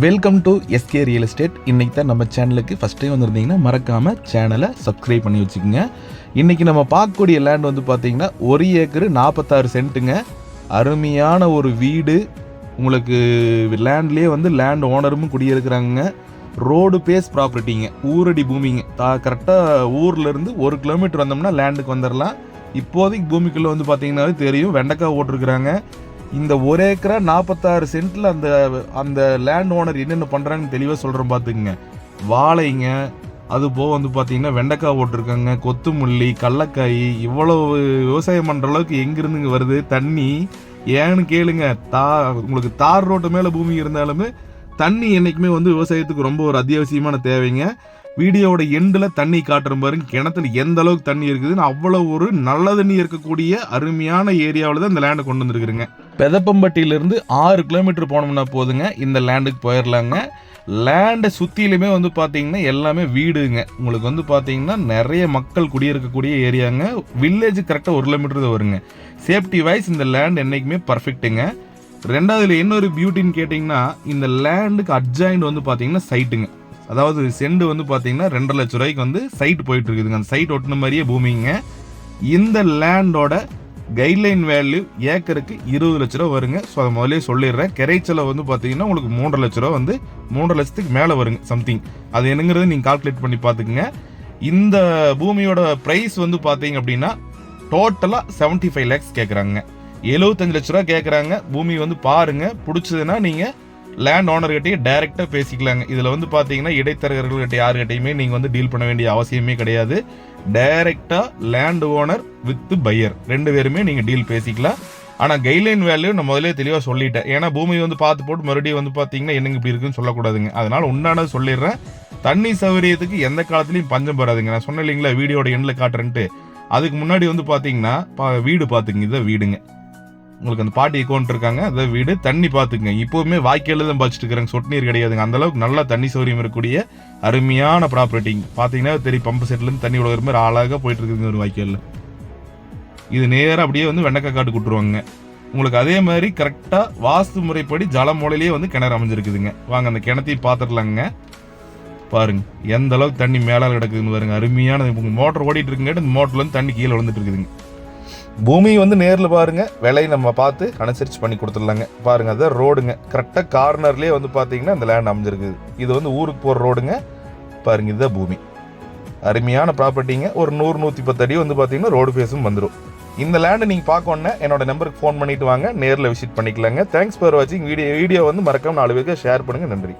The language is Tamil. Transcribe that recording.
Welcome to SK real estate. இன்றைக்கி தான் நம்ம சேனலுக்கு ஃபஸ்ட் டைம் வந்திருந்தீங்கன்னா மறக்காமல் சேனலை சப்ஸ்கிரைப் பண்ணி வச்சுக்கோங்க. இன்றைக்கி நம்ம பார்க்கக்கூடிய லேண்ட் வந்து பார்த்திங்கன்னா 1 ஏக்கரு 46 சென்ட்டுங்க. அருமையான ஒரு வீடு. உங்களுக்கு லேண்ட்லேயே வந்து லேண்ட் ஓனரும் குடியிருக்கிறாங்க. ரோடு பேஸ் ப்ராப்பர்ட்டிங்க, ஊரடி பூமிங்க. கரெக்டாக ஊர்லேருந்து 1 கிலோமீட்டர் வந்தோம்னா லேண்டுக்கு வந்துடலாம். இப்போதைக்கு பூமிக்குள்ளே வந்து பார்த்திங்கன்னாவே தெரியும், வெண்டைக்காய் ஓட்டிருக்கிறாங்க. இந்த 1 ஏக்கரா 46 சென்ட்டில் அந்த லேண்ட் ஓனர் என்னென்ன பண்ணுறாங்கன்னு தெளிவாக சொல்கிறேன் பார்த்துக்குங்க. வாழைங்க, அது போக வந்து பார்த்தீங்கன்னா வெண்டைக்காய் போட்டிருக்காங்க, கொத்துமுள்ளி, கடலக்காய். இவ்வளவு விவசாயம் பண்ணுற அளவுக்கு எங்கேருந்துங்க வருது தண்ணி ஏன்னு கேளுங்க. உங்களுக்கு தார் ரோட்டு மேலே பூமி இருந்தாலுமே தண்ணி என்றைக்குமே வந்து விவசாயத்துக்கு ரொம்ப ஒரு அத்தியாவசியமான தேவைங்க. வீடியோவோட எண்டில் தண்ணி காட்டுற பாருங்க, கிணத்துல எந்த அளவுக்கு தண்ணி இருக்குதுன்னு. அவ்வளோ ஒரு நல்ல தண்ணி இருக்கக்கூடிய அருமையான ஏரியாவில் தான் இந்த லேண்டை கொண்டு வந்துருக்குறேங்க. பெதப்பம்பட்டியிலிருந்து 6 கிலோமீட்டர் போனோம்னா போதுங்க, இந்த லேண்டுக்கு போயிடலாங்க. லேண்டை சுற்றிலுமே வந்து பார்த்தீங்கன்னா எல்லாமே வீடுங்க. உங்களுக்கு வந்து பார்த்தீங்கன்னா நிறைய மக்கள் குடியிருக்கக்கூடிய ஏரியாங்க. வில்லேஜ் கரெக்டாக 1 கிலோமீட்டர் தான் வருங்க. சேஃப்டி வைஸ் இந்த லேண்ட் என்றைக்குமே பர்ஃபெக்ட்டுங்க. ரெண்டாவதுல இன்னொரு பியூட்டின்னு கேட்டிங்கன்னா, இந்த லேண்டுக்கு அட்ஜாயிண்ட் வந்து பார்த்தீங்கன்னா சைட்டுங்க. அதாவது செண்டு வந்து பார்த்தீங்கன்னா 2.5 லட்ச ரூபாய்க்கு வந்து சைட் போயிட்டு இருக்குதுங்க. அந்த சைட் ஒட்டின மாதிரியே பூமிங்க. இந்த லேண்டோட கைட்லைன் வேல்யூ ஏக்கருக்கு 20 லட்ச ரூபா வருங்க. ஸோ அதை முதலே சொல்லிடுறேன். கிரைச்சலை வந்து பார்த்தீங்கன்னா உங்களுக்கு 3.5 லட்ச ரூபா வந்து 3.5 லட்சத்துக்கு மேலே வருங்க சம்திங். அது என்னங்கிறது நீங்கள் கால்குலேட் பண்ணி பார்த்துக்குங்க. இந்த பூமியோட ப்ரைஸ் வந்து பார்த்தீங்க அப்படின்னா டோட்டலாக 75 லேக்ஸ் கேட்குறாங்க. 75 லட்ச ரூபா கேட்குறாங்க. பூமி வந்து பாருங்க, பிடிச்சதுன்னா நீங்கள் லேண்ட் ஓனர்கிட்டயே டைரெக்டாக பேசிக்கலாங்க. இதில் வந்து பார்த்தீங்கன்னா இடைத்தரகர்கள்கிட்ட யாருக்கிட்டையுமே நீங்கள் வந்து டீல் பண்ண வேண்டிய அவசியமே கிடையாது. டைரெக்டாக லேண்ட் ஓனர் வித் பையர் 2 பேருமே நீங்கள் டீல் பேசிக்கலாம். ஆனால் கைட்லைன் வேல்யூ நான் முதலே தெளிவாக சொல்லிட்டேன். ஏன்னா பூமி வந்து பார்த்து போட்டு மறுபடியும் வந்து பார்த்தீங்கன்னா என்னங்க இப்படி இருக்குன்னு சொல்லக்கூடாதுங்க. அதனால் உண்டானது சொல்லிடுறேன். தண்ணி சௌகரியத்துக்கு எந்த காலத்துலையும் பஞ்சம் பெறாதுங்க. நான் சொன்னேன் இல்லைங்களா, வீடியோட எண்ணில் காட்டுறேன்ட்டு. அதுக்கு முன்னாடி வந்து பார்த்தீங்கன்னா வீடு பார்த்துங்க, இதான் வீடுங்க. உங்களுக்கு அந்த பாட்டி அக்கௌண்ட் இருக்காங்க, அதான் வீடு. தண்ணி பார்த்துக்குங்க, இப்போவுமே வாய்க்கால தான் பாய்ச்சிட்டு இருக்கிறாங்க, சொட்டு நீர் கிடையாதுங்க. அந்த அளவுக்கு நல்லா தண்ணி சௌகரியம் இருக்கக்கூடிய அருமையான ப்ராப்பர்ட்டி. பார்த்தீங்கன்னா தெரியும், பம்பு செட்லேருந்து தண்ணி உலகிற மாதிரி அழகாக போயிட்டு இருக்குதுங்க ஒரு வாய்க்காலில். இது நேராக அப்படியே வந்து வெண்டைக்காய் காட்டு கொடுத்துருவாங்க. உங்களுக்கு அதே மாதிரி கரெக்டாக வாஸ்து முறைப்படி ஜல மூலையிலேயே வந்து கிணறு அமைஞ்சிருக்குதுங்க. வாங்க அந்த கிணத்தையும் பார்த்துடலாங்க. பாருங்க எந்த அளவுக்கு தண்ணி மேலே கிடக்குதுன்னு பாருங்க. அருமையான மோட்டர் ஓடிட்டு இருக்குங்க. இந்த மோட்டர்லேருந்து தண்ணி கீழே விழுந்துட்டு இருக்குதுங்க. பூமி வந்து நேரில் பாருங்க, விலையை நம்ம பார்த்து அனுசரிச்சு பண்ணி கொடுத்துடலாங்க. பாருங்க அதான் ரோடுங்க. கரெக்டாக கார்னர்லேயே வந்து பார்த்தீங்கன்னா இந்த லேண்ட் அமைஞ்சிருக்குது. இது வந்து ஊருக்கு போகிற ரோடுங்க. பாருங்க இதுதான் பூமி. அருமையான ப்ராப்பர்ட்டிங்க. ஒரு 100-110 அடி வந்து பார்த்தீங்கன்னா ரோடு ஃபேஸும் வந்துடும். இந்த லேண்டை நீங்கள் பார்க்கணுன்னா என்னோட நம்பருக்கு ஃபோன் பண்ணிட்டு வாங்க, நேரில் விசிட் பண்ணிக்கலாங்க. தேங்க்ஸ் ஃபார் வாட்சிங். வீடியோ வந்து மறக்காம 4 பேருக்கு ஷேர் பண்ணுங்கள். நன்றி.